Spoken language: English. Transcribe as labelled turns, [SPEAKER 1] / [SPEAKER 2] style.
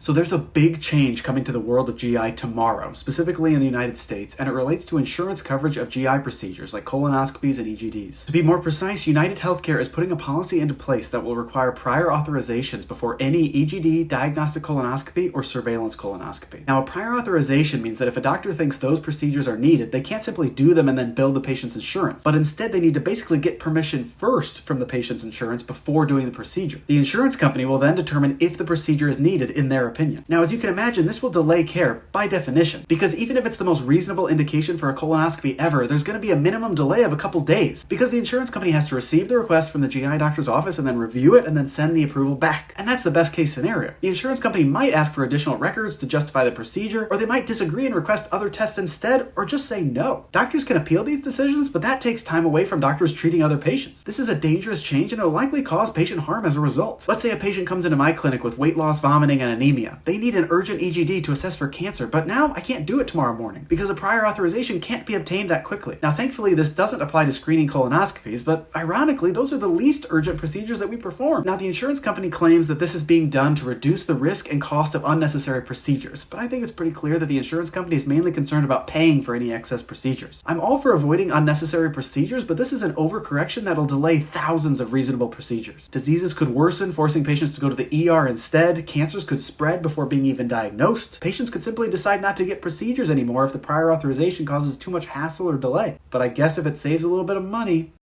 [SPEAKER 1] So there's a big change coming to the world of GI tomorrow, specifically in the United States, and it relates to insurance coverage of GI procedures like colonoscopies and EGDs. To be more precise, United Healthcare is putting a policy into place that will require prior authorizations before any EGD, diagnostic colonoscopy, or surveillance colonoscopy. Now, a prior authorization means that if a doctor thinks those procedures are needed, they can't simply do them and then bill the patient's insurance, but instead they need to basically get permission first from the patient's insurance before doing the procedure. The insurance company will then determine if the procedure is needed in their opinion. Now, as you can imagine, this will delay care by definition, because even if it's the most reasonable indication for a colonoscopy ever, there's going to be a minimum delay of a couple days, because the insurance company has to receive the request from the GI doctor's office and then review it and then send the approval back. And that's the best case scenario. The insurance company might ask for additional records to justify the procedure, or they might disagree and request other tests instead, or just say no. Doctors can appeal these decisions, but that takes time away from doctors treating other patients. This is a dangerous change and it will likely cause patient harm as a result. Let's say a patient comes into my clinic with weight loss, vomiting, and anemia. They need an urgent EGD to assess for cancer, but now I can't do it tomorrow morning because a prior authorization can't be obtained that quickly. Now, thankfully, this doesn't apply to screening colonoscopies, but ironically, those are the least urgent procedures that we perform. Now, the insurance company claims that this is being done to reduce the risk and cost of unnecessary procedures, but I think it's pretty clear that the insurance company is mainly concerned about paying for any excess procedures. I'm all for avoiding unnecessary procedures, but this is an overcorrection that'll delay thousands of reasonable procedures. Diseases could worsen, forcing patients to go to the ER instead. Cancers could spread before being even diagnosed. Patients could simply decide not to get procedures anymore if the prior authorization causes too much hassle or delay. But I guess if it saves a little bit of money,